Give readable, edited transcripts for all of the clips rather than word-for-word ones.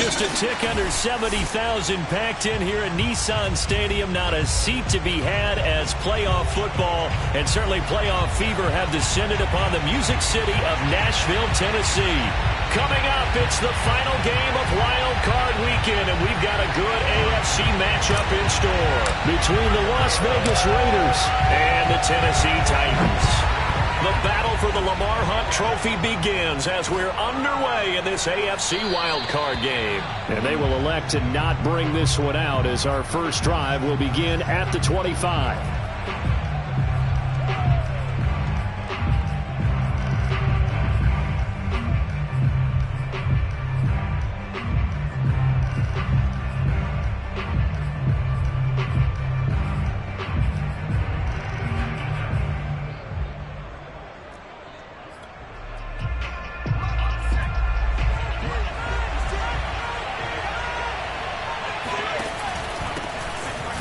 Just a tick under 70,000 packed in here at Nissan Stadium. Not a seat to be had as playoff football and certainly playoff fever have descended upon the Music City of Nashville, Tennessee. Coming up, it's the final game of Wild Card Weekend, and we've got a good AFC matchup in store between the Las Vegas Raiders and the Tennessee Titans. The battle for the Lamar Hunt Trophy begins as we're underway in this AFC wildcard game. And they will elect to not bring this one out as our first drive will begin at the 25.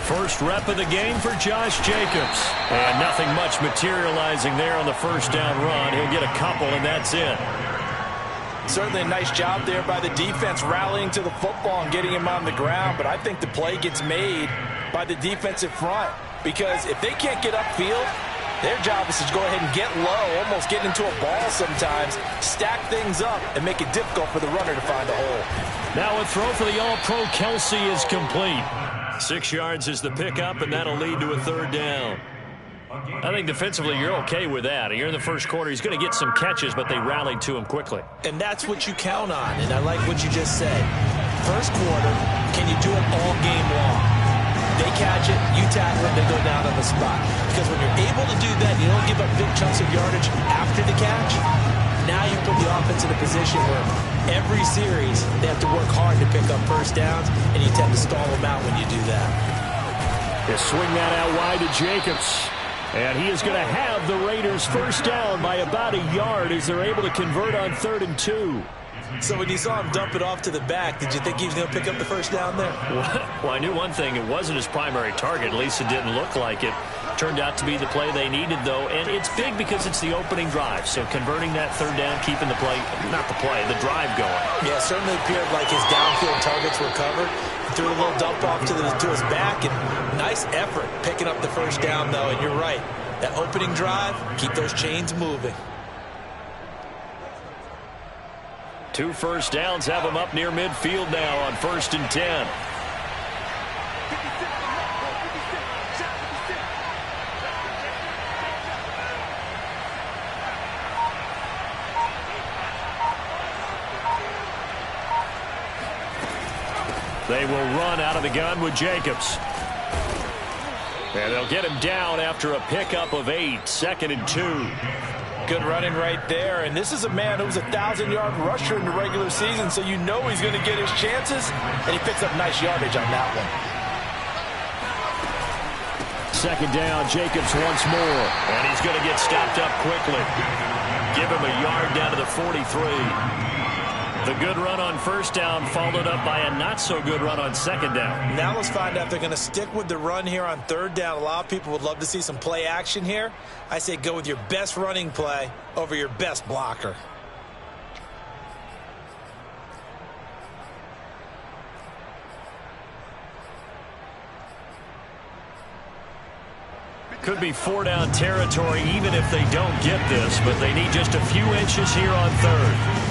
First rep of the game for Josh Jacobs. And nothing much materializing there on the first down run. He'll get a couple, and that's it. Certainly a nice job there by the defense rallying to the football and getting him on the ground. But I think the play gets made by the defensive front. Because if they can't get upfield, their job is to go ahead and get low, almost get into a ball sometimes, stack things up, and make it difficult for the runner to find a hole. Now a throw for the All-Pro Kelsey is complete. 6 yards is the pickup, and that'll lead to a third down. I think defensively you're okay with that. Here in the first quarter, he's going to get some catches, but they rallied to him quickly. And that's what you count on, and I like what you just said. First quarter, can you do it all game long? They catch it, you tackle it, they go down on the spot. Because when you're able to do that, you don't give up big chunks of yardage after the catch. Now you put the offense in a position where every series they have to work hard to pick up first downs, and you tend to stall them out when you do that. They swing that out wide to Jacobs. And he is going to have the Raiders first down by about a yard as they're able to convert on 3rd and 2. So when you saw him dump it off to the back, did you think he was going to pick up the first down there? Well, I knew one thing. It wasn't his primary target. At least it didn't look like it. Turned out to be the play they needed, though. And it's big because it's the opening drive. So converting that third down, keeping the play, not the play, the drive going. Yeah, certainly appeared like his downfield targets were covered. Threw a little dump off to his back. And nice effort picking up the first down, though. And you're right. That opening drive, keep those chains moving. 2 first downs have them up near midfield now on 1st and 10. They will run out of the gun with Jacobs. And they'll get him down after a pickup of 8, 2nd and 2. Good running right there. And this is a man who was a 1,000-yard rusher in the regular season, so you know he's going to get his chances. And he picks up nice yardage on that one. 2nd down, Jacobs once more. And he's going to get stopped up quickly. Give him a yard down to the 43. The good run on first down followed up by a not-so-good run on 2nd down. Now let's find out if they're going to stick with the run here on 3rd down. A lot of people would love to see some play action here. I say go with your best running play over your best blocker. Could be 4-down territory even if they don't get this, but they need just a few inches here on 3rd.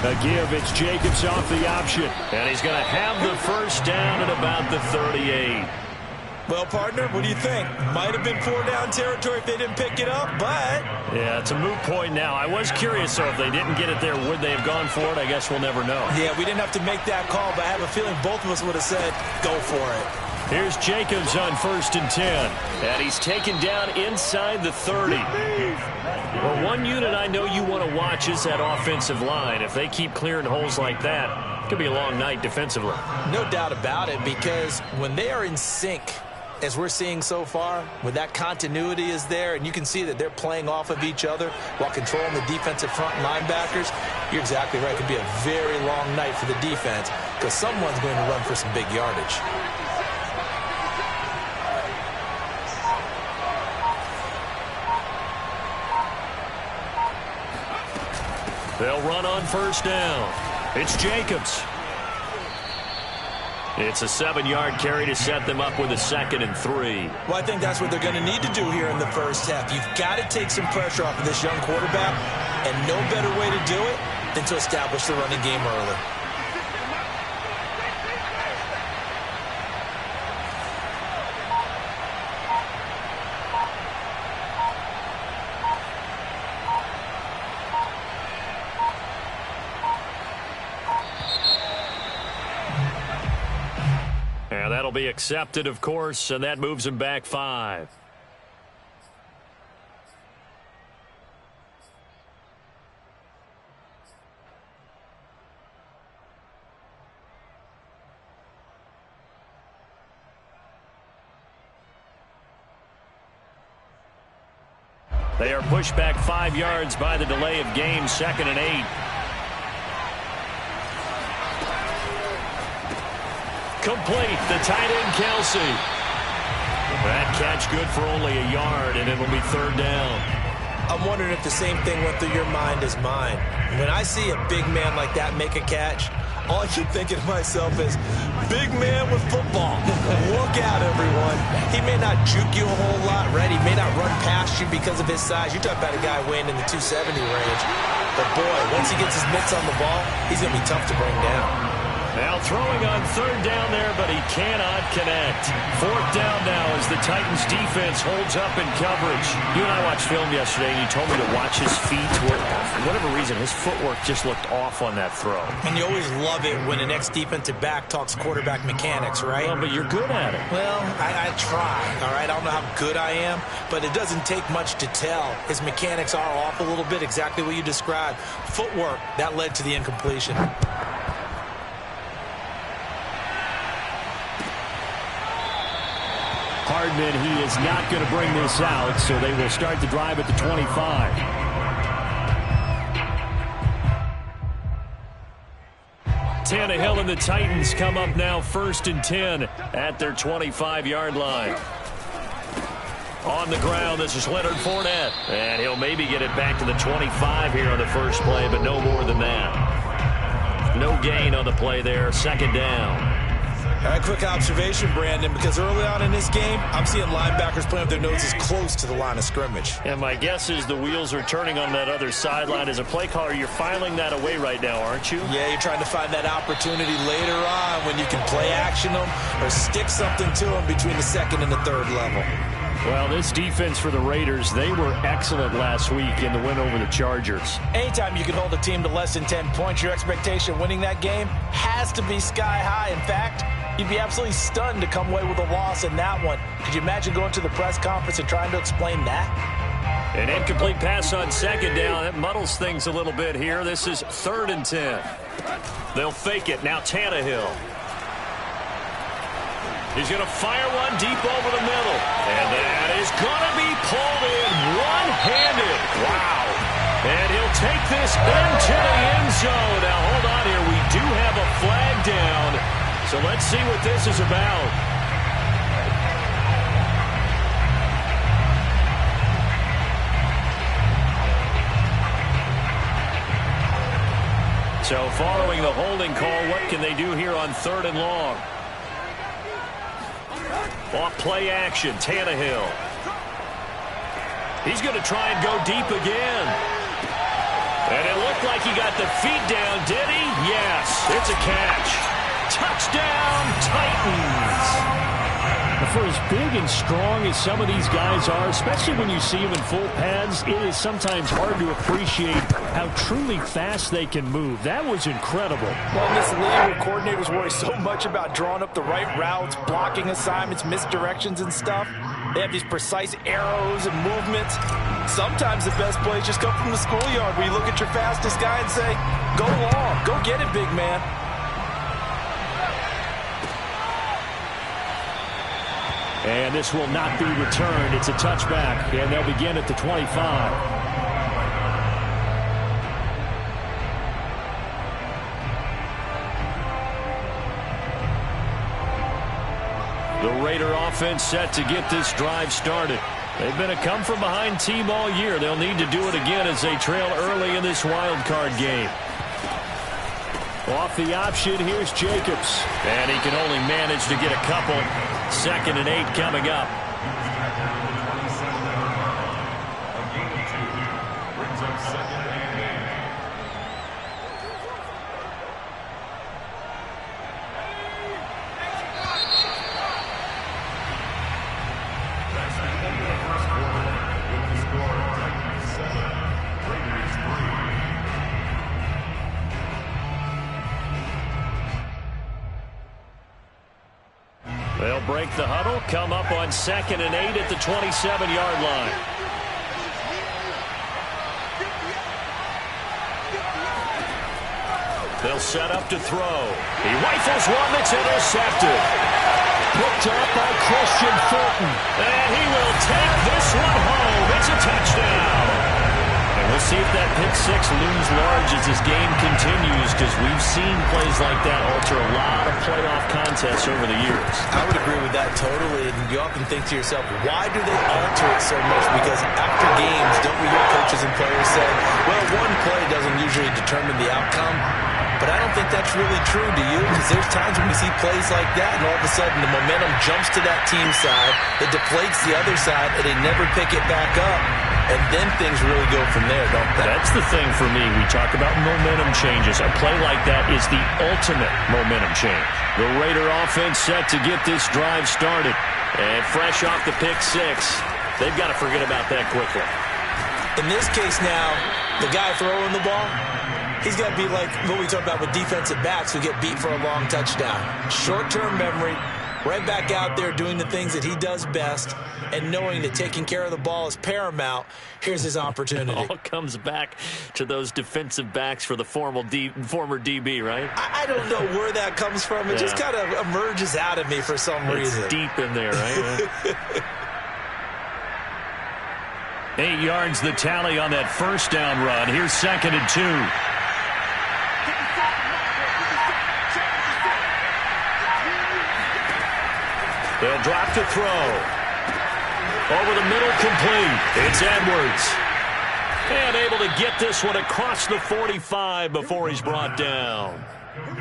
A give, it's Jacobs off the option. And he's going to have the first down at about the 38. Well, partner, what do you think? Might have been 4-down territory if they didn't pick it up, but... Yeah, it's a moot point now. I was curious, though, if they didn't get it there, would they have gone for it? I guess we'll never know. Yeah, we didn't have to make that call, but I have a feeling both of us would have said, go for it. Here's Jacobs on 1st and 10. And he's taken down inside the 30. Well, one unit I know you want to watch is that offensive line. If they keep clearing holes like that, it could be a long night defensively. No doubt about it, because when they are in sync, as we're seeing so far, when that continuity is there, and you can see that they're playing off of each other while controlling the defensive front linebackers, you're exactly right. It could be a very long night for the defense because someone's going to run for some big yardage. They'll run on first down. It's Jacobs. It's a 7-yard carry to set them up with a 2nd and 3. Well, I think that's what they're going to need to do here in the first half. You've got to take some pressure off of this young quarterback, and no better way to do it than to establish the running game early. That'll be accepted, of course, and that moves him back 5. They are pushed back 5 yards by the delay of game, 2nd and 8. Complete, the tight end, Kelsey. That catch good for only a yard, and it'll be 3rd down. I'm wondering if the same thing went through your mind as mine. When I see a big man like that make a catch, all I keep thinking to myself is, big man with football. Look out, everyone. He may not juke you a whole lot, right? He may not run past you because of his size. You're talking about a guy weighing in the 270 range. But, boy, once he gets his mitts on the ball, he's going to be tough to bring down. Now throwing on 3rd down there, but he cannot connect. 4th down now as the Titans defense holds up in coverage. You and I watched film yesterday, and you told me to watch his feet. For whatever reason, his footwork just looked off on that throw. And you always love it when an ex-defensive back talks quarterback mechanics, right? Well, but you're good at it. Well, I try, all right? I don't know how good I am, but it doesn't take much to tell. His mechanics are off a little bit, exactly what you described. Footwork, that led to the incompletion. Hardman, he is not going to bring this out, so they will start the drive at the 25. Tannehill and the Titans come up now 1st and 10 at their 25-yard line. On the ground, this is Leonard Fournette, and he'll maybe get it back to the 25 here on the first play, but no more than that. No gain on the play there, 2nd down. All right, quick observation, Brandon, because early on in this game, I'm seeing linebackers playing with their noses close to the line of scrimmage. And my guess is the wheels are turning on that other sideline. As a play caller, you're filing that away right now, aren't you? Yeah, you're trying to find that opportunity later on when you can play action them or stick something to them between the 2nd and the 3rd level. Well, this defense for the Raiders, they were excellent last week in the win over the Chargers. Anytime you can hold a team to less than 10 points, your expectation winning that game has to be sky high. In fact, you'd be absolutely stunned to come away with a loss in that one. Could you imagine going to the press conference and trying to explain that? An incomplete pass on 2nd down. That muddles things a little bit here. This is 3rd and 10. They'll fake it. Now Tannehill. He's going to fire one deep over the middle. And that is going to be pulled in one-handed. Wow. And he'll take this into the end zone. Now, hold on here. We do have a flag down. So let's see what this is about. So following the holding call, what can they do here on 3rd and long? Off play action, Tannehill. He's going to try and go deep again. And it looked like he got the feet down, did he? Yes, it's a catch. Touchdown, Titans. For as big and strong as some of these guys are, especially when you see them in full pads, it is sometimes hard to appreciate how truly fast they can move. That was incredible. Well, in this league where coordinators worry so much about drawing up the right routes, blocking assignments, misdirections and stuff, they have these precise arrows and movements. Sometimes the best plays just come from the schoolyard where you look at your fastest guy and say, go long, go get it, big man. And this will not be returned. It's a touchback, and they'll begin at the 25. The Raider offense set to get this drive started. They've been a come-from-behind team all year. They'll need to do it again as they trail early in this wild card game. Off the option, here's Jacobs. And he can only manage to get a couple. 2nd and 8 coming up. They'll break the huddle, come up on 2nd and 8 at the 27-yard line. They'll set up to throw. He rifles one that's intercepted. Picked up by Christian Fulton. And he will take this one home. It's a touchdown. And we'll see if that pick six looms large as this game continues, because we've seen plays like that alter a lot of playoff contests over the years. I would agree with that totally. And you often think to yourself, why do they alter it so much? Because after games, don't we hear coaches and players say, well, one play doesn't usually determine the outcome. But I don't think that's really true, do you? Because there's times when we see plays like that, and all of a sudden the momentum jumps to that team side, it deflates the other side, and they never pick it back up. And then things really go from there, don't they? That's the thing for me. We talk about momentum changes. A play like that is the ultimate momentum change. The Raider offense set to get this drive started. And fresh off the pick six, they've got to forget about that quickly. In this case now, the guy throwing the ball, he's got to be like what we talk about with defensive backs who get beat for a long touchdown. Short-term memory, right back out there doing the things that he does best, and knowing that taking care of the ball is paramount. Here's his opportunity. It all comes back to those defensive backs for the former DB, right? I don't know where that comes from. It just kind of emerges out of me for some reason. It's deep in there, right? 8 yards the tally on that first down run. Here's 2nd and 2. They'll drop to throw. Over the middle, complete. It's Edwards. And able to get this one across the 45 before he's brought down.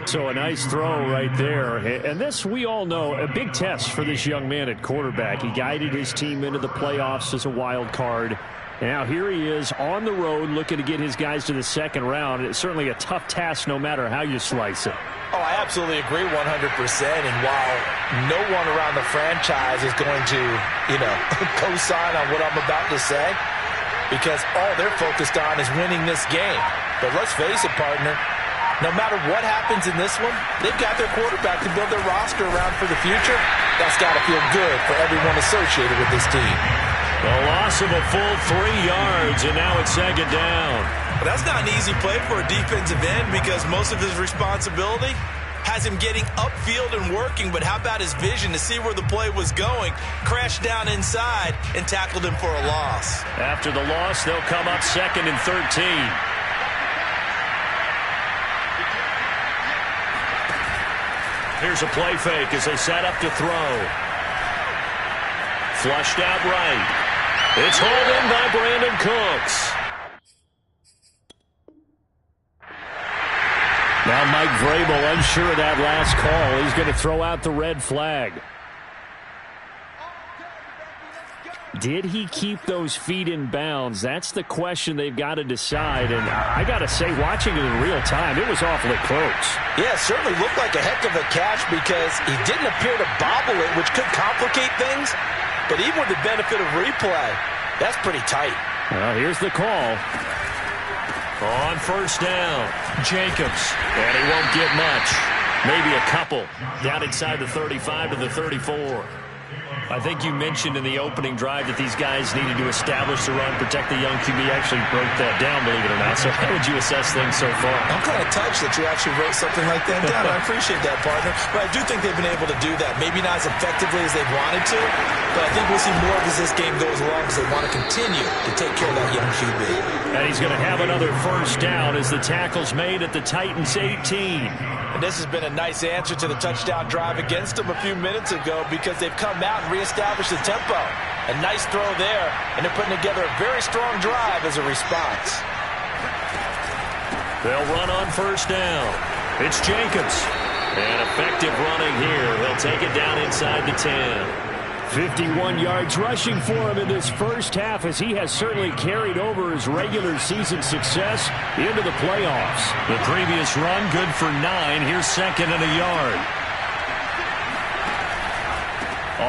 So a nice throw right there. And this, we all know, a big test for this young man at quarterback. He guided his team into the playoffs as a wild card. And now here he is on the road looking to get his guys to the second round. It's certainly a tough task no matter how you slice it. Oh, I absolutely agree 100%. And while no one around the franchise is going to, co-sign on what I'm about to say, because all they're focused on is winning this game. But let's face it, partner, no matter what happens in this one, they've got their quarterback to build their roster around for the future. That's got to feel good for everyone associated with this team. The loss of a full 3 yards, and now it's 2nd down. But that's not an easy play for a defensive end, because most of his responsibility has him getting upfield and working. But how about his vision to see where the play was going, crashed down inside, and tackled him for a loss. After the loss, they'll come up 2nd and 13. Here's a play fake as they set up to throw. Flushed out right. It's hauled in by Brandon Cooks. Now Mike Vrabel unsure of that last call. He's going to throw out the red flag. Did he keep those feet in bounds? That's the question they've got to decide. And I got to say, watching it in real time, it was awfully close. Yeah, it certainly looked like a heck of a catch, because he didn't appear to bobble it, which could complicate things. But even with the benefit of replay, that's pretty tight. Well, here's the call. On first down, Jacobs. And he won't get much. Maybe a couple. Down inside the 35 to the 34. I think you mentioned in the opening drive that these guys needed to establish the run, protect the young QB. Actually broke that down, believe it or not. So how would you assess things so far? I'm kind of touched that you actually wrote something like that down. I appreciate that, partner. But I do think they've been able to do that. Maybe not as effectively as they've wanted to, but I think we'll see more as this game goes along, because they want to continue to take care of that young QB. And he's going to have another first down as the tackle's made at the Titans 18. And this has been a nice answer to the touchdown drive against them a few minutes ago, because they've come out and reestablished the tempo. A nice throw there, and they're putting together a very strong drive as a response. They'll run on first down. It's Jacobs. And effective running here. He'll take it down inside the 10. 51 yards rushing for him in this first half, as he has certainly carried over his regular season success into the playoffs. The previous run good for 9. Here's second and a yard.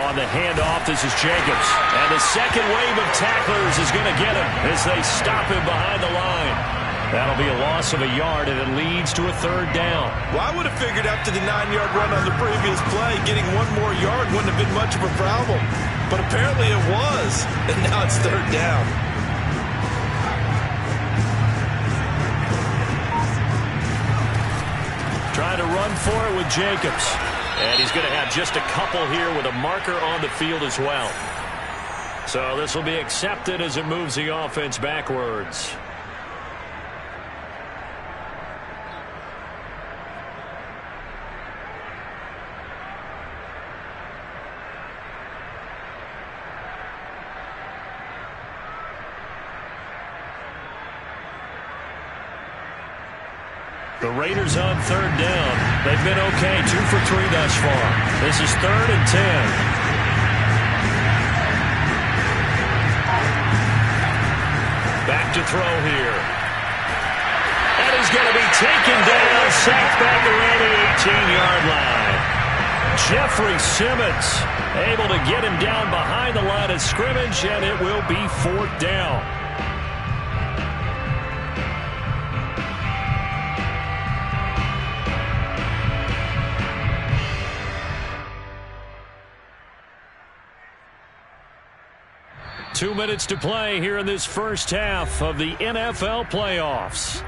On the handoff, this is Jacobs. And the second wave of tacklers is going to get him as they stop him behind the line. That'll be a loss of a yard, and it leads to a third down. Well, I would have figured after the 9-yard run on the previous play, getting one more yard wouldn't have been much of a problem. But apparently it was, and now it's third down. Trying to run for it with Jacobs. And he's going to have just a couple here with a marker on the field as well. So this will be accepted as it moves the offense backwards. The Raiders on third down. They've been okay, 2 for 3 thus far. This is 3rd and 10. Back to throw here. And he's going to be taken down, sacked back around the 18-yard line. Jeffrey Simmons able to get him down behind the line of scrimmage, and it will be 4th down. Two minutes to play here in this first half of the NFL playoffs.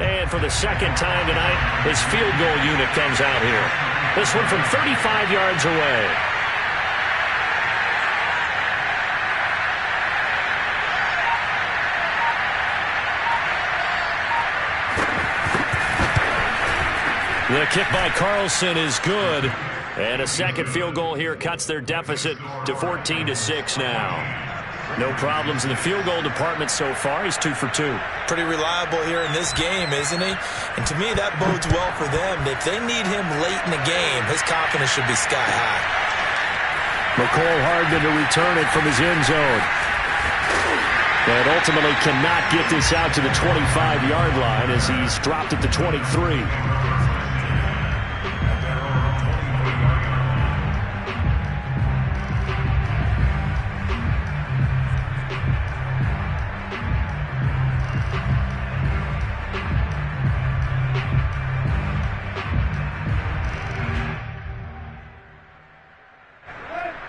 And for the second time tonight, his field goal unit comes out here. This one from 35 yards away. The kick by Carlson is good. And a second field goal here cuts their deficit to 14-6 now. No problems in the field goal department so far. He's 2 for 2. Pretty reliable here in this game, isn't he? And to me, that bodes well for them. If they need him late in the game, his confidence should be sky high. McCoy Hardman to return it from his end zone. But ultimately cannot get this out to the 25-yard line as he's dropped it to 23.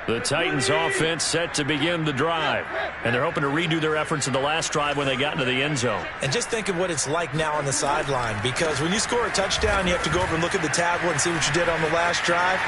The Titans offense set to begin the drive. And they're hoping to redo their efforts in the last drive when they got into the end zone. And just think of what it's like now on the sideline, because when you score a touchdown, you have to go over and look at the tablet and see what you did on the last drive.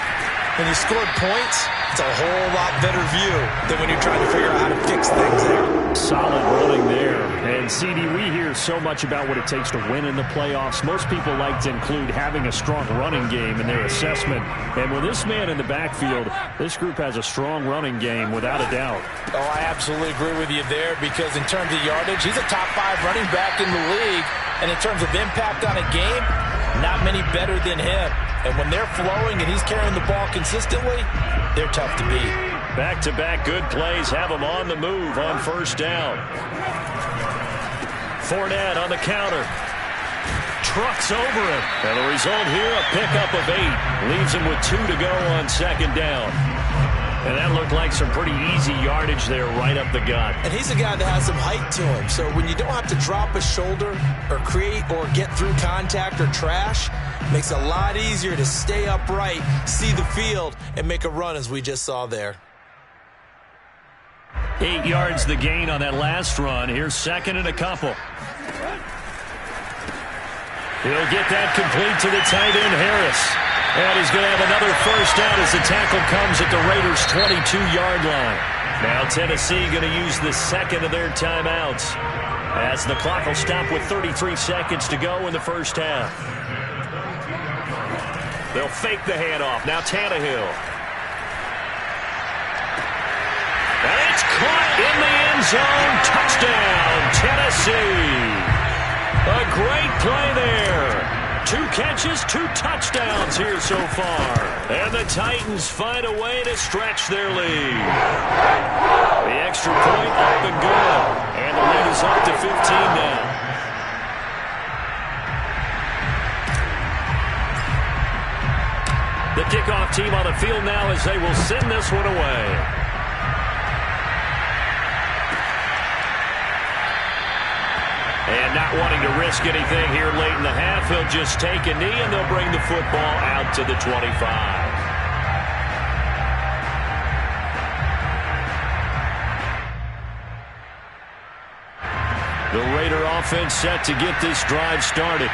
When you scored points, it's a whole lot better view than when you're trying to figure out how to fix things there. Solid running there. And, CD, we hear so much about what it takes to win in the playoffs. Most people like to include having a strong running game in their assessment. And with this man in the backfield, this group has a strong running game without a doubt. Oh, I absolutely agree with you there, because in terms of yardage, he's a top 5 running back in the league. And in terms of impact on a game, not many better than him. And when they're flowing and he's carrying the ball consistently, they're tough to beat. Back-to-back good plays have him on the move on first down. Fournette on the counter. Trucks over him. And the result here, a pickup of 8. Leaves him with 2 to go on second down. And that looked like some pretty easy yardage there right up the gut. And he's a guy that has some height to him. So when you don't have to drop a shoulder or create or get through contact or trash, makes it a lot easier to stay upright, see the field, and make a run as we just saw there. 8 yards the gain on that last run. Here's second and a couple. He'll get that complete to the tight end, Harris. And he's going to have another first down as the tackle comes at the Raiders' 22-yard line. Now Tennessee going to use the second of their timeouts. as the clock will stop with 33 seconds to go in the first half. They'll fake the handoff. Now Tannehill. And it's caught in the end zone. Touchdown, Tennessee. A great play there. 2 catches, 2 touchdowns here so far. And the Titans find a way to stretch their lead. The extra point up and good. And the lead is up to 15 now. The kickoff team on the field now as they will send this one away. And not wanting to risk anything here late in the half, he'll just take a knee and they'll bring the football out to the 25. The Raider offense set to get this drive started.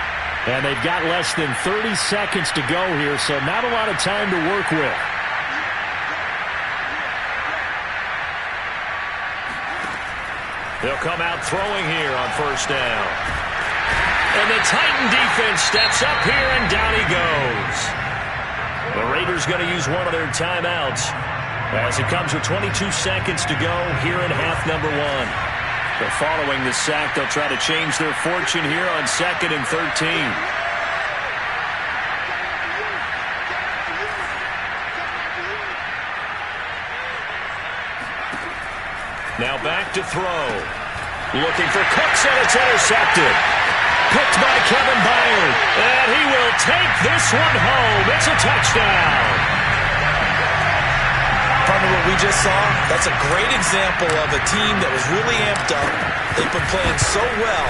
And they've got less than 30 seconds to go here, so not a lot of time to work with. They'll come out throwing here on first down. And the Titan defense steps up here, and down he goes. The Raiders going to use one of their timeouts as it comes with 22 seconds to go here in half number 1. So following the sack, they'll try to change their fortune here on 2nd and 13. Now back to throw. Looking for Cooks, and it's intercepted. Picked by Kevin Byard. And he will take this one home. It's a touchdown. Partner, what we just saw, that's a great example of a team that was really amped up. They've been playing so well,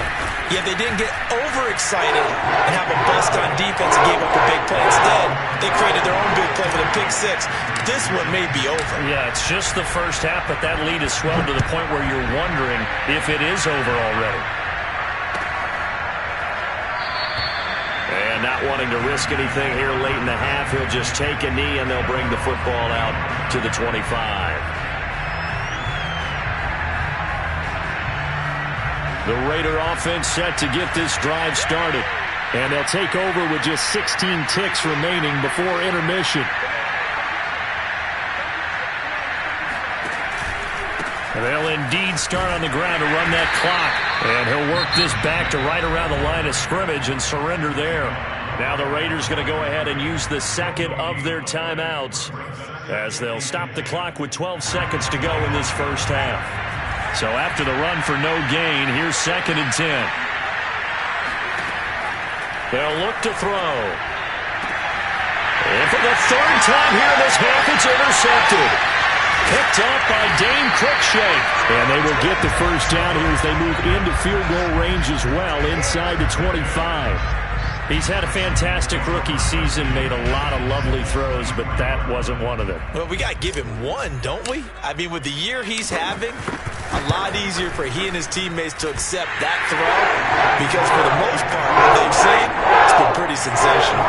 yet they didn't get overexcited and have a bust on defense and gave up a big play. Instead, they created their own big play with a pick 6. This one may be over. Yeah, it's just the first half, but that lead has swelled to the point where you're wondering if it is over already. And not wanting to risk anything here late in the half, he'll just take a knee and they'll bring the football out to the 25. The Raider offense set to get this drive started. And they'll take over with just 16 ticks remaining before intermission. And they'll indeed start on the ground to run that clock. And he'll work this back to right around the line of scrimmage and surrender there. Now the Raiders going to go ahead and use the second of their timeouts as they'll stop the clock with 12 seconds to go in this first half. So after the run for no gain, here's 2nd and 10. They'll look to throw. And for the 3rd time here in this half, it's intercepted. Picked up by Dane Cruikshank. And they will get the first down here as they move into field goal range as well, inside the 25. He's had a fantastic rookie season, made a lot of lovely throws, but that wasn't one of them. Well, we got to give him one, don't we? I mean, with the year he's having, a lot easier for he and his teammates to accept that throw because for the most part, what they've seen, it's been pretty sensational.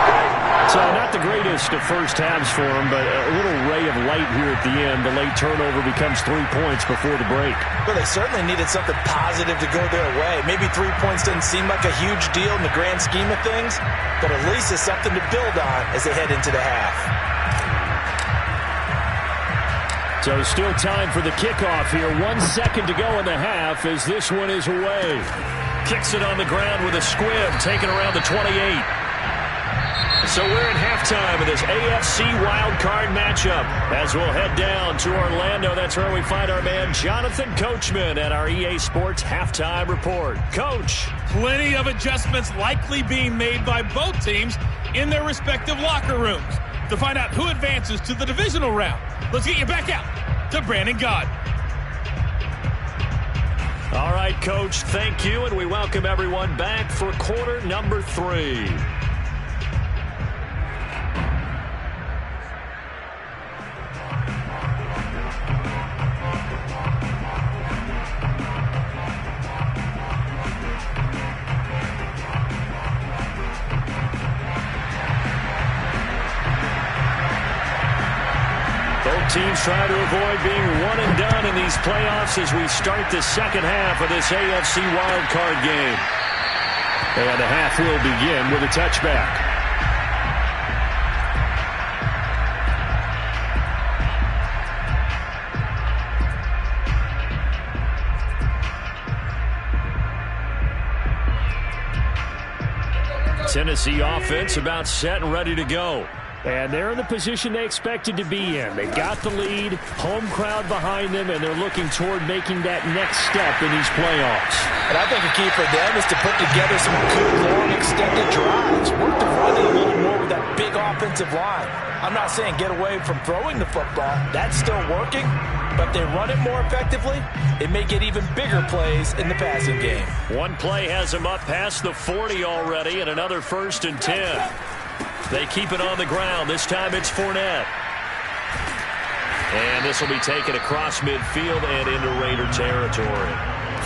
So not the greatest of first halves for him, but a little ray of light here at the end. The late turnover becomes 3 points before the break. Well, they certainly needed something positive to go their way. Maybe 3 points doesn't seem like a huge deal in the grand scheme of things, but at least it's something to build on as they head into the half. So still time for the kickoff here. 1 second to go in the half as this one is away. Kicks it on the ground with a squib, taken around the 28. So we're at halftime of this AFC wildcard matchup as we'll head down to Orlando. That's where we find our man Jonathan Coachman at our EA Sports Halftime Report. Coach. Plenty of adjustments likely being made by both teams in their respective locker rooms. To find out who advances to the divisional round, let's get you back out to Brandon Gaudin. All right, Coach, thank you, and we welcome everyone back for quarter number 3. teams trying to avoid being one and done in these playoffs as we start the second half of this AFC wildcard game. And the half will begin with a touchback. Tennessee offense about set and ready to go. And they're in the position they expected to be in. They got the lead, home crowd behind them, and they're looking toward making that next step in these playoffs. And I think a key for them is to put together some good, long, extended drives. Work the running a little more with that big offensive line. I'm not saying get away from throwing the football. That's still working. But if they run it more effectively, it may get even bigger plays in the passing game. One play has them up past the 40 already, and another 1st and 10. They keep it on the ground. This time it's Fournette. And this will be taken across midfield and into Raider territory.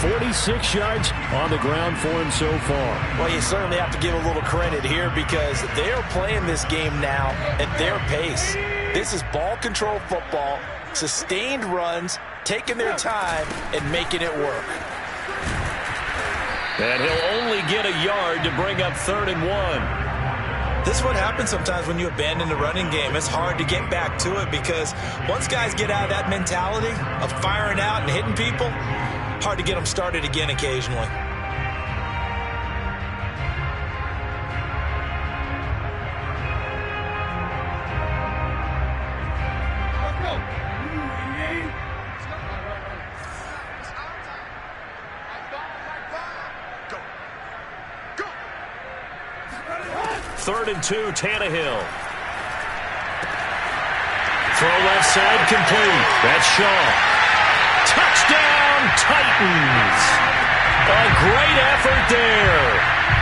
46 yards on the ground for him so far. Well, you certainly have to give a little credit here because they are playing this game now at their pace. This is ball control football, sustained runs, taking their time and making it work. And he'll only get a yard to bring up 3rd and 1. This is what happens sometimes when you abandon the running game. It's hard to get back to it because once guys get out of that mentality of firing out and hitting people, hard to get them started again occasionally. Third and 2, Tannehill. Throw left side complete. That's Shaw. Touchdown, Titans. A great effort there.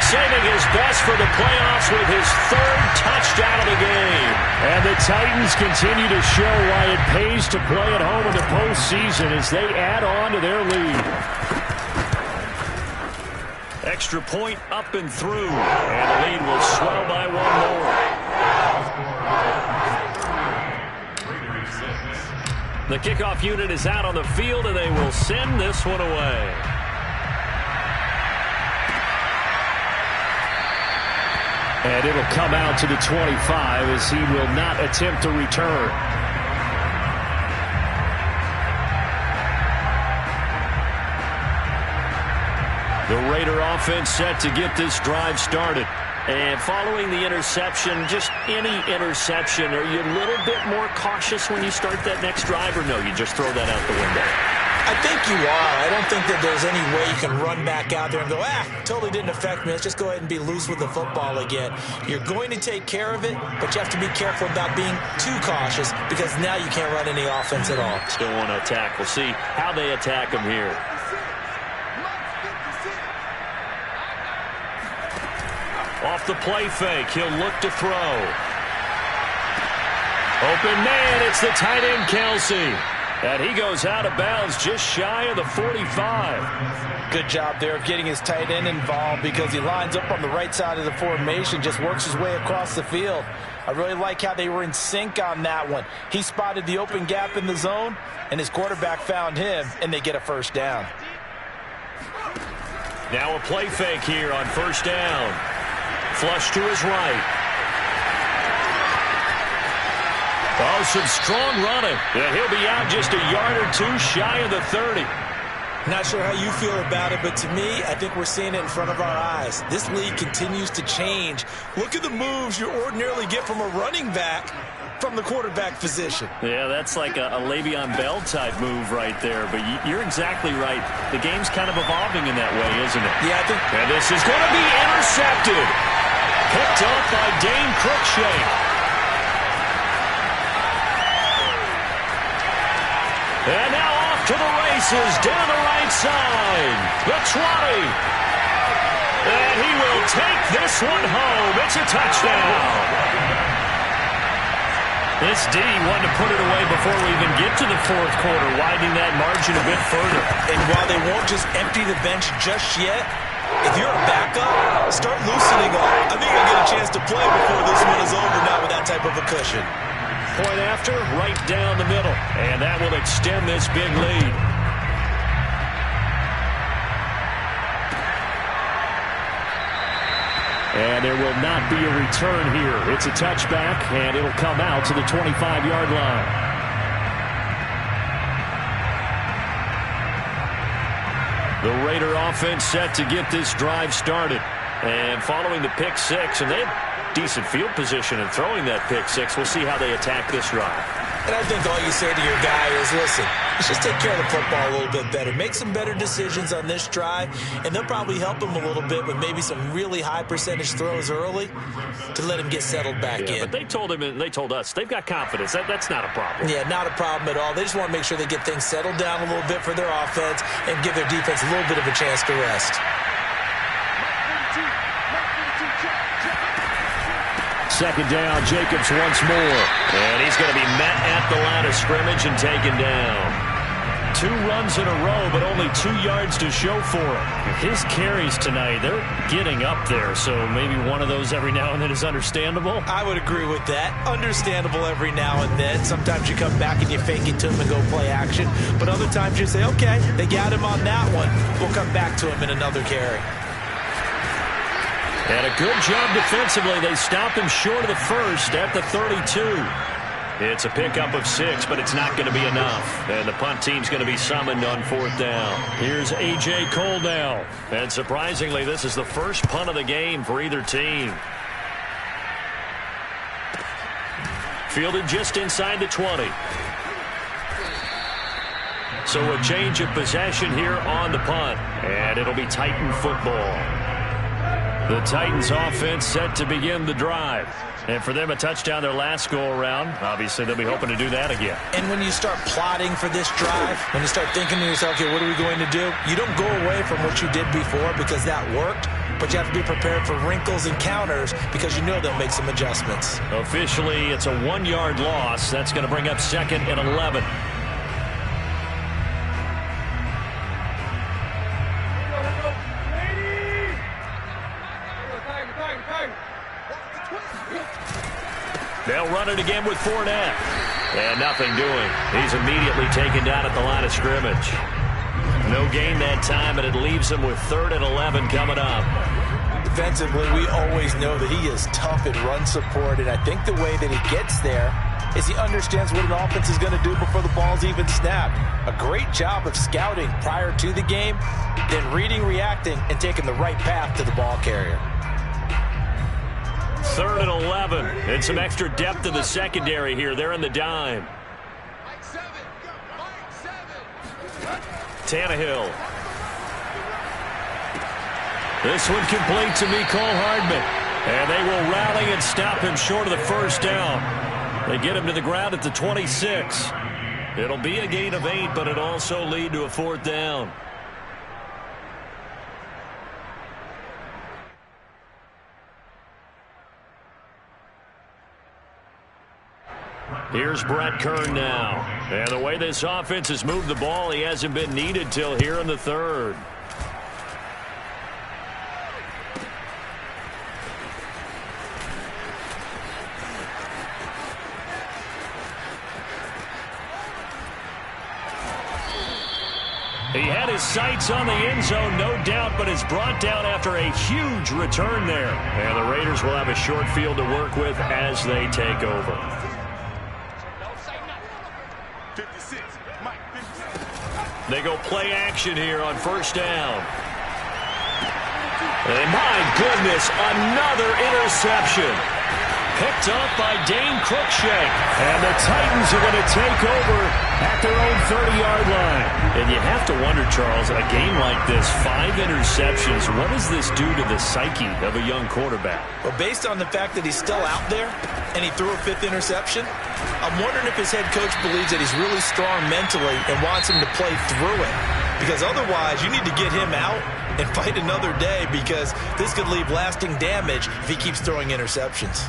Saving his best for the playoffs with his 3rd touchdown of the game. And the Titans continue to show why it pays to play at home in the postseason as they add on to their lead. Extra point up and through. And the lead will swell by 1 more. The kickoff unit is out on the field, and they will send this one away. And it'll come out to the 25 as he will not attempt to return. The Raider offense set to get this drive started. And following the interception, just any interception, are you a little bit more cautious when you start that next drive, or no, you just throw that out the window? I think you are. I don't think that there's any way you can run back out there and go, totally didn't affect me. Let's just go ahead and be loose with the football again. You're going to take care of it, but you have to be careful about being too cautious because now you can't run any offense at all. Still want to attack. We'll see how they attack him here. Off the play fake, he'll look to throw. Open man, it's the tight end, Kelsey. And he goes out of bounds just shy of the 45. Good job there of getting his tight end involved because he lines up on the right side of the formation, just works his way across the field. I really like how they were in sync on that one. He spotted the open gap in the zone, and his quarterback found him, and they get a 1st down. Now a play fake here on 1st down. Flush to his right. Oh, some strong running. Yeah, he'll be out just a yard or 2 shy of the 30. Not sure how you feel about it, but to me, I think we're seeing it in front of our eyes. This league continues to change. Look at the moves you ordinarily get from a running back from the quarterback position. Yeah, that's like a Le'Veon Bell type move right there, but you're exactly right. The game's kind of evolving in that way, isn't it? Yeah, I think. And this is going to be intercepted. Picked up by Dane Cruikshank. And now off to the races down the right side. The 20. And he will take this one home. It's a touchdown. This D wanted to put it away before we even get to the 4th quarter, widening that margin a bit further. And while they won't just empty the bench just yet, if you're a backup, start loosening up. I think you'll get a chance to play before this one is over now with that type of a cushion. Point after, right down the middle. And that will extend this big lead. And there will not be a return here. It's a touchback, and it'll come out to the 25-yard line. The Raider offense set to get this drive started. And following the pick six, and they have decent field position in throwing that pick six. We'll see how they attack this drive. And I think all you say to your guy is, listen, let's just take care of the football a little bit better. Make some better decisions on this drive, and they'll probably help him a little bit with maybe some really high percentage throws early to let him get settled back in. But they told him, and they told us, they've got confidence. That's not a problem. Yeah, not a problem at all. They just want to make sure they get things settled down a little bit for their offense and give their defense a little bit of a chance to rest. Second down, Jacobs once more. And he's going to be met at the line of scrimmage and taken down. 2 runs in a row, but only 2 yards to show for him. His carries tonight, they're getting up there, so maybe one of those every now and then is understandable. I would agree with that. Understandable every now and then. Sometimes you come back and you fake it to him and go play action. But other times you say, okay, they got him on that one. We'll come back to him in another carry. And a good job defensively. They stop him short of the first at the 32. It's a pickup of 6, but it's not going to be enough. And the punt team's going to be summoned on 4th down. Here's A.J. Cole now. And surprisingly, this is the first punt of the game for either team. Fielded just inside the 20. So a change of possession here on the punt. And it'll be Titan football. The Titans offense set to begin the drive. And for them, a touchdown their last go-around. Obviously, they'll be hoping to do that again. And when you start plotting for this drive, when you start thinking to yourself, okay, what are we going to do? You don't go away from what you did before because that worked, but you have to be prepared for wrinkles and counters because you know they'll make some adjustments. Officially, it's a 1-yard loss. That's going to bring up 2nd and 11. They'll run it again with Fournette. And nothing doing. He's immediately taken down at the line of scrimmage. No gain that time, and it leaves him with 3rd and 11 coming up. Defensively, we always know that he is tough in run support, and I think the way that he gets there is he understands what an offense is going to do before the ball's even snapped. A great job of scouting prior to the game, then reading, reacting, and taking the right path to the ball carrier. 3rd and 11. And some extra depth in the secondary here. They're in the dime. Tannehill. This one complete to Mecole Hardman. And they will rally and stop him short of the first down. They get him to the ground at the 26. It'll be a gain of 8, but it'll also lead to a 4th down. Here's Brett Kern now. And the way this offense has moved the ball, he hasn't been needed till here in the 3rd. He had his sights on the end zone, no doubt, but is brought down after a huge return there. And the Raiders will have a short field to work with as they take over. They go play action here on 1st down. And my goodness, another interception. Picked up by Dane Cruikshank. And the Titans are going to take over at their own 30-yard line. And you have to wonder, Charles, a game like this, 5 interceptions, what does this do to the psyche of a young quarterback? Well, based on the fact that he's still out there and he threw a 5th interception, I'm wondering if his head coach believes that he's really strong mentally and wants him to play through it. Because otherwise, you need to get him out and fight another day because this could leave lasting damage if he keeps throwing interceptions.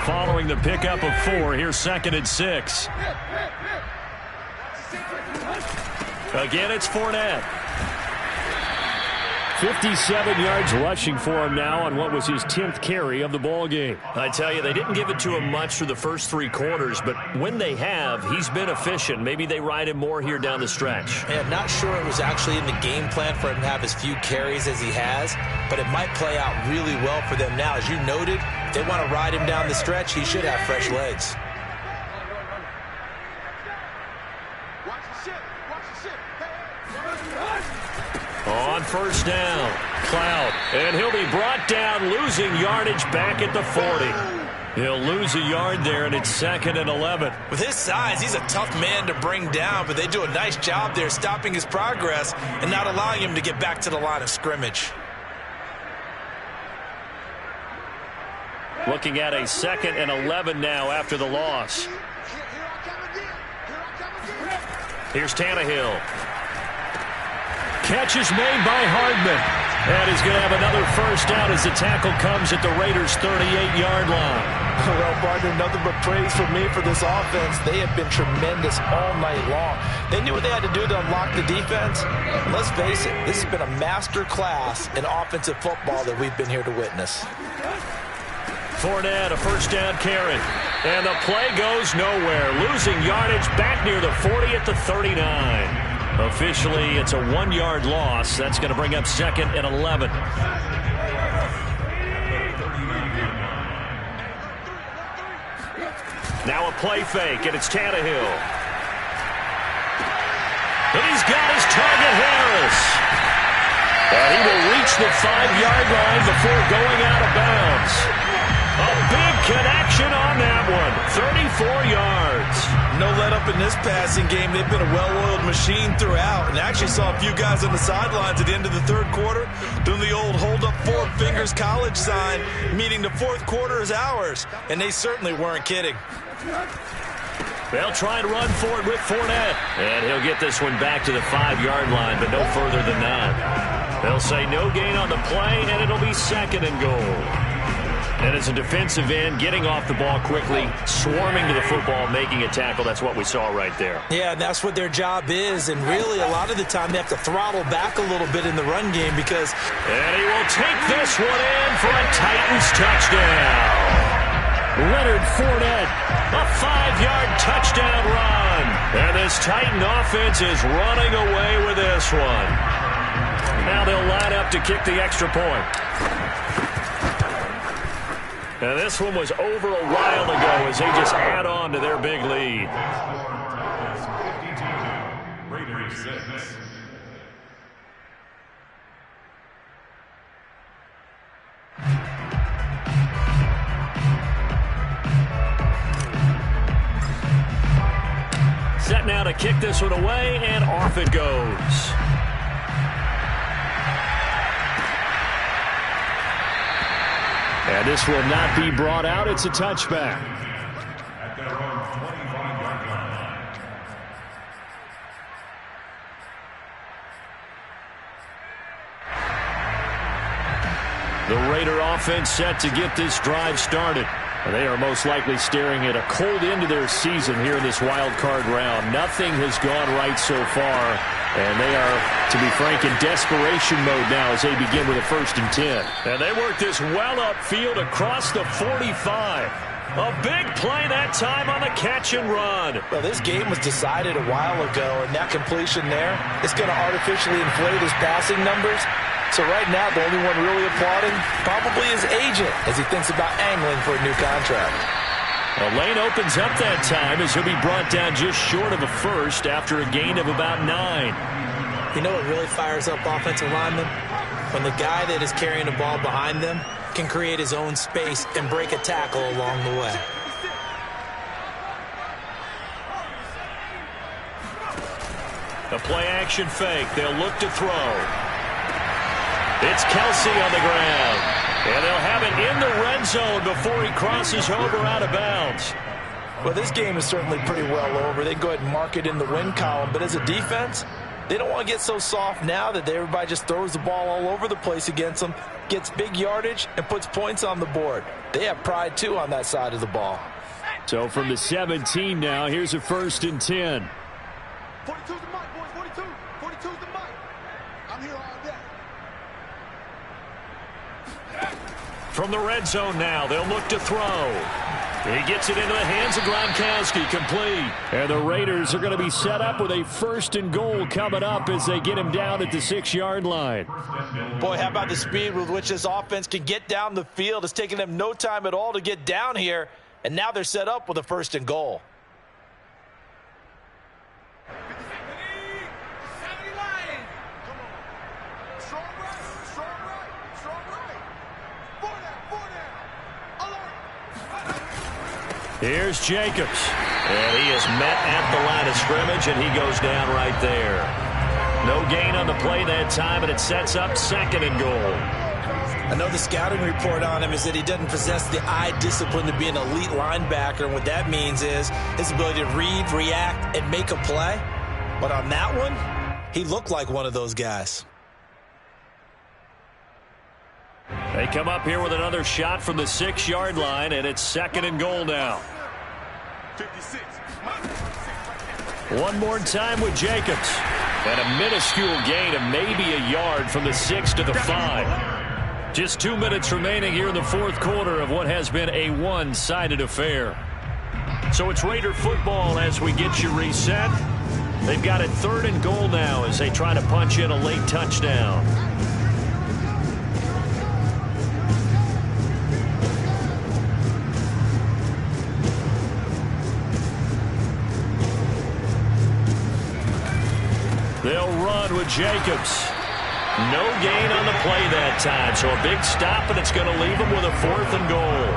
Following the pickup of 4, here's 2nd and 6. Again, it's Fournette. 57 yards rushing for him now on what was his 10th carry of the ball game. I tell you, they didn't give it to him much through the first 3 quarters, but when they have, he's been efficient. Maybe they ride him more here down the stretch. Yeah, I'm not sure it was actually in the game plan for him to have as few carries as he has, but it might play out really well for them now. As you noted, if they want to ride him down the stretch, he should have fresh legs. On first down, Cloud, and he'll be brought down, losing yardage back at the 40. He'll lose a yard there, and it's 2nd and 11. With his size, he's a tough man to bring down, but they do a nice job there stopping his progress and not allowing him to get back to the line of scrimmage. Looking at a 2nd and 11 now after the loss. Here's Tannehill. Catch is made by Hardman. And he's going to have another first down as the tackle comes at the Raiders' 38-yard line. Well, partner, nothing but praise for me for this offense. They have been tremendous all night long. They knew what they had to do to unlock the defense. And let's face it, this has been a master class in offensive football that we've been here to witness. Fournette, a first down carry. And the play goes nowhere. Losing yardage back near the 40 at the 39. Officially, it's a 1-yard loss. That's going to bring up 2nd and 11. Now a play fake, and it's Tannehill. And he's got his target, Harris. And he will reach the 5-yard line before going out of bounds. A big connection on that one. 34 yards. No let up in this passing game. They've been a well-oiled machine throughout. And I actually saw a few guys on the sidelines at the end of the 3rd quarter doing the old hold up 4 fingers college sign, meaning the 4th quarter is ours. And they certainly weren't kidding. They'll try and run for it with Fournette. And he'll get this one back to the 5-yard line, but no further than that. They'll say no gain on the play, and it'll be 2nd and goal. And as a defensive end, getting off the ball quickly, swarming to the football, making a tackle, that's what we saw right there. Yeah, and that's what their job is. And really, a lot of the time, they have to throttle back a little bit in the run game because... And he will take this one in for a Titans touchdown. Leonard Fournette. A 5-yard touchdown run. And this Titan offense is running away with this one. Now they'll line up to kick the extra point. And this one was over a while ago as they just add on to their big lead. Raiders 6. Set now to kick this one away, and off it goes. And this will not be brought out. It's a touchback. At their own 25-yard line. The Raider offense set to get this drive started. And they are most likely staring at a cold end to their season here in this wild card round. Nothing has gone right so far. And they are, to be frank, in desperation mode now as they begin with a 1st and 10. And they work this well upfield across the 45. A big play that time on the catch and run. Well, this game was decided a while ago, and that completion there is going to artificially inflate his passing numbers. So right now, the only one really applauding probably his agent as he thinks about angling for a new contract. The lane opens up that time as he'll be brought down just short of a 1st after a gain of about 9. You know what really fires up offensive linemen? When the guy that is carrying the ball behind them can create his own space and break a tackle along the way. The play action fake. They'll look to throw. It's Kelsey on the ground. And they'll have it in the red zone before he crosses over out of bounds. Well, this game is certainly pretty well over. They go ahead and mark it in the win column. But as a defense, they don't want to get so soft now that everybody just throws the ball all over the place against them, gets big yardage, and puts points on the board. They have pride, too, on that side of the ball. So from the 17 now, here's a 1st and 10. 42's the mic, boys. 42. 42's the mic. I'm here all day. From the red zone now, they'll look to throw. He gets it into the hands of Gronkowski, complete. And the Raiders are going to be set up with a 1st and goal coming up as they get him down at the 6-yard line. Boy, how about the speed with which this offense can get down the field? It's taking them no time at all to get down here, and now they're set up with a 1st and goal. Here's Jacobs. And he is met at the line of scrimmage, and he goes down right there. No gain on the play that time, and it sets up 2nd and goal. I know the scouting report on him is that he doesn't possess the eye discipline to be an elite linebacker, and what that means is his ability to read, react, and make a play. But on that one, he looked like one of those guys. They come up here with another shot from the 6-yard line, and it's 2nd and goal now. 56. One more time with Jacobs. And a minuscule gain of maybe a yard from the 6 to the 5. Just 2 minutes remaining here in the 4th quarter of what has been a one-sided affair. So it's Raider football as we get you reset. They've got it 3rd and goal now as they try to punch in a late touchdown. They'll run with Jacobs. No gain on the play that time, so a big stop, and it's going to leave them with a 4th and goal.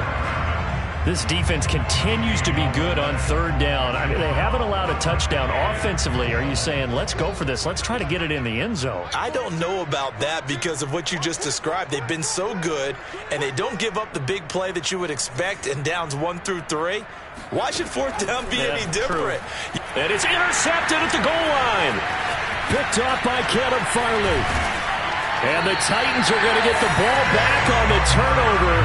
This defense continues to be good on 3rd down. I mean, they haven't allowed a touchdown offensively. Are you saying, let's go for this? Let's try to get it in the end zone. I don't know about that because of what you just described. They've been so good, and they don't give up the big play that you would expect in downs 1 through 3. Why should 4th down be any different? True. And it's intercepted at the goal line. Picked off by Caleb Farley. And the Titans are going to get the ball back on the turnover.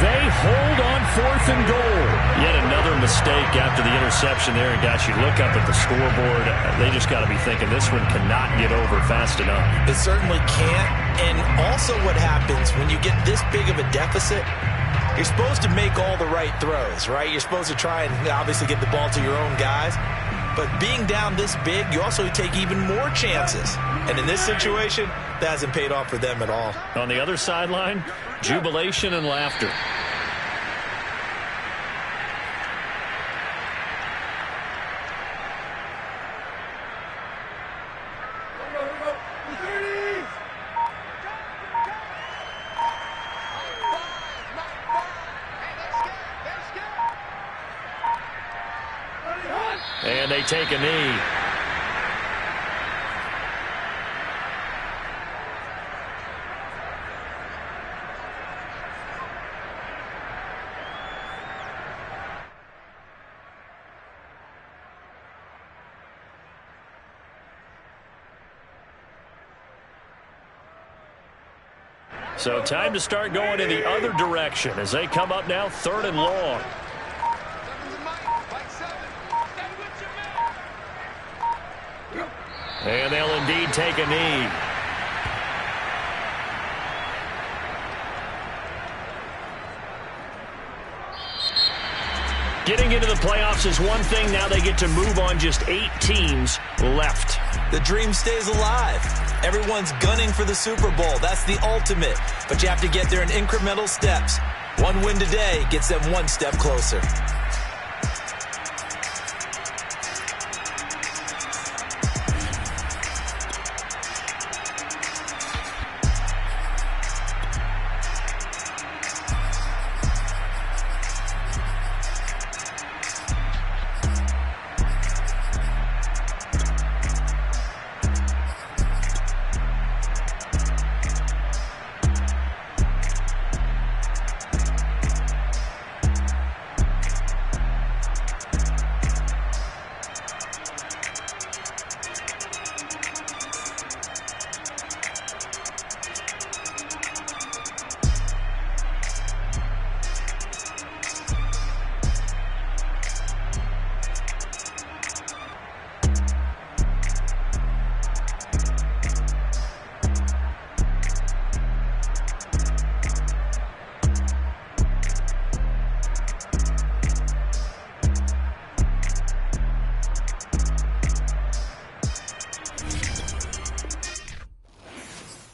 They hold on 4th and goal. Yet another mistake after the interception there. And gosh, you look up at the scoreboard, they just got to be thinking this one cannot get over fast enough. It certainly can't. And also what happens when you get this big of a deficit, you're supposed to make all the right throws, right? You're supposed to try and obviously get the ball to your own guys. But being down this big, you also take even more chances. And in this situation, that hasn't paid off for them at all. On the other sideline, jubilation and laughter. And they take a knee. So time to start going in the other direction as they come up now 3rd and long. And they'll indeed take a knee. Getting into the playoffs is one thing. Now they get to move on. Just 8 teams left. The dream stays alive. Everyone's gunning for the Super Bowl. That's the ultimate. But you have to get there in incremental steps. One win today gets them one step closer.